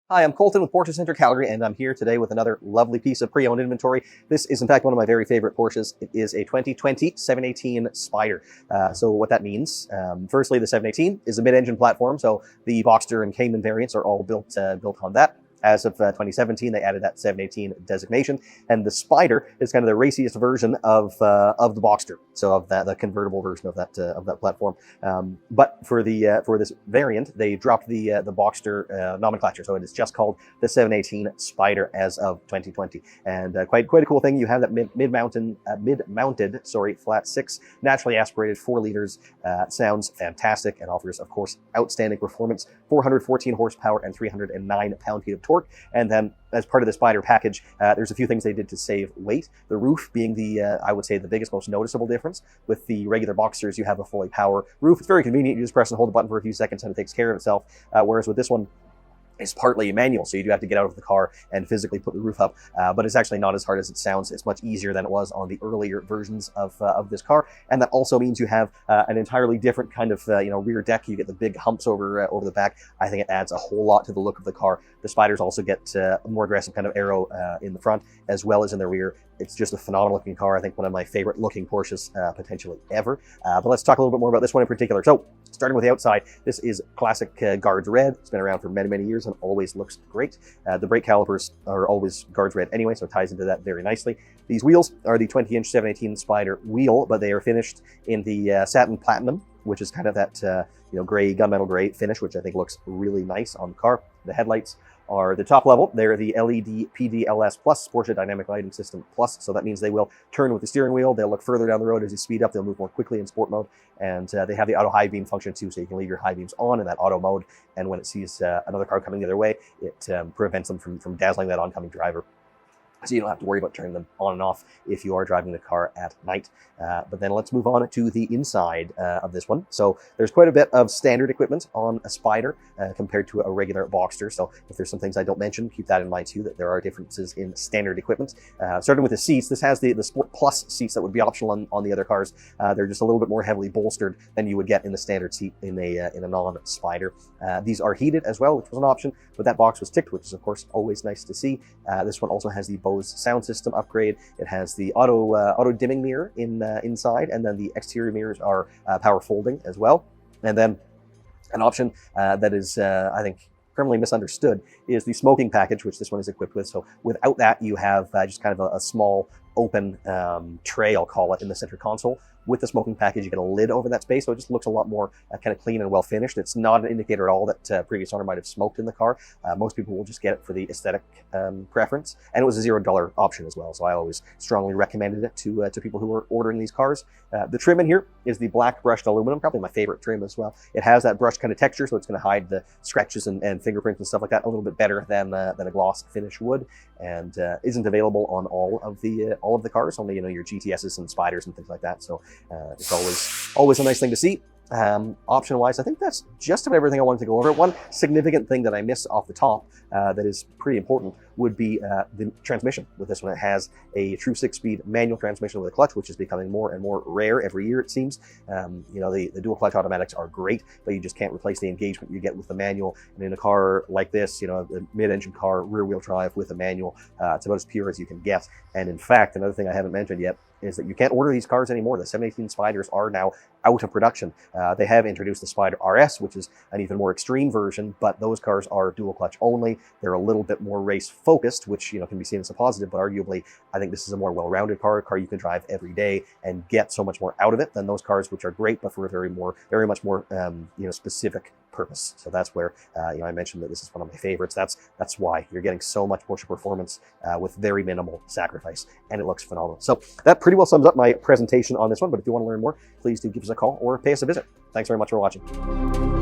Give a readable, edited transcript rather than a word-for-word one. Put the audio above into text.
Hi, I'm Colton with Porsche Center Calgary, and I'm here today with another lovely piece of pre-owned inventory. This is, in fact, one of my very favorite Porsches. It is a 2020 718 Spyder. So what that means, firstly, the 718 is a mid-engine platform, so the Boxster and Cayman variants are all built on that. As of 2017, they added that 718 designation, and the Spyder is kind of the raciest version of the Boxster, so of the convertible version of that platform. But for this variant, they dropped the Boxster nomenclature, so it is just called the 718 Spyder as of 2020. And quite a cool thing. You have that mid-mounted flat six, naturally aspirated 4 liters. Sounds fantastic and offers, of course, outstanding performance. 414 horsepower and 309 pound-feet of torque. And then as part of the Spyder package, there's a few things they did to save weight. The roof being I would say the biggest, most noticeable difference. With the regular Boxsters, you have a fully power roof. It's very convenient. You just press and hold the button for a few seconds and it takes care of itself. Whereas with this one, it's partly manual, so you do have to get out of the car and physically put the roof up, but it's actually not as hard as it sounds. It's much easier than it was on the earlier versions of this car, and that also means you have an entirely different kind of rear deck. You get the big humps over the back. I think it adds a whole lot to the look of the car. The Spyders also get a more aggressive kind of arrow in the front as well as in the rear. It's just a phenomenal looking car. I think one of my favorite looking Porsches potentially ever. But let's talk a little bit more about this one in particular. So starting with the outside, this is classic Guards Red. It's been around for many years and always looks great. The brake calipers are always Guards Red anyway, so it ties into that very nicely. These wheels are the 20-inch 718 Spyder wheel, but they are finished in the satin platinum, which is kind of that gray, gunmetal gray finish, which I think looks really nice on the car. The headlights are the top level. They're the LED PDLS Plus, Porsche Dynamic Lighting System Plus. So that means they will turn with the steering wheel. They'll look further down the road as you speed up. They'll move more quickly in sport mode. And they have the auto high beam function too, so you can leave your high beams on in that auto mode. And when it sees another car coming the other way, it prevents them from dazzling that oncoming driver. So you don't have to worry about turning them on and off if you are driving the car at night. But then let's move on to the inside of this one. So there's quite a bit of standard equipment on a Spyder compared to a regular Boxster. So if there's some things I don't mention, keep that in mind too, that there are differences in standard equipment. Starting with the seats, this has the Sport Plus seats that would be optional on the other cars. They're just a little bit more heavily bolstered than you would get in the standard seat in a non-Spyder. These are heated as well, which was an option, but that box was ticked, which is of course always nice to see. This one also has the Bose sound system upgrade. It has the auto dimming mirror inside, and then the exterior mirrors are power folding as well. And then an option that is I think criminally misunderstood is the smoking package, which this one is equipped with. So without that, you have just kind of a small open tray, I'll call it, in the center console. With the smoking package, you get a lid over that space, so it just looks a lot more kind of clean and well finished. It's not an indicator at all that previous owner might have smoked in the car. Most people will just get it for the aesthetic preference, and it was a $0 option as well. So I always strongly recommended it to people who are ordering these cars. The trim in here is the black brushed aluminum, probably my favorite trim as well. It has that brushed kind of texture, so it's going to hide the scratches and fingerprints and stuff like that a little bit better than a gloss finish would, and isn't available on all of the cars, only your GTSs and Spyders and things like that. So it's always a nice thing to see. Option wise, I think that's just about everything I wanted to go over. One significant thing that I miss off the top that is pretty important would be the transmission. With this one, it has a true 6-speed manual transmission with a clutch, which is becoming more and more rare every year, it seems. The dual clutch automatics are great, but you just can't replace the engagement you get with the manual. And in a car like this, a mid-engine car, rear-wheel drive with a manual, it's about as pure as you can get. And in fact, another thing I haven't mentioned yet is that you can't order these cars anymore. The 718 Spyders are now out of production. They have introduced the Spyder RS, which is an even more extreme version, but those cars are dual clutch only. They're a little bit more race focused, which can be seen as a positive, but arguably I think this is a more well-rounded car, a car you can drive every day and get so much more out of it than those cars, which are great, but for a very much more specific purpose. So that's where I mentioned that this is one of my favorites. That's why you're getting so much Porsche performance with very minimal sacrifice, and it looks phenomenal. So that pretty well sums up my presentation on this one, but if you want to learn more, please do give us a call or pay us a visit. Thanks very much for watching.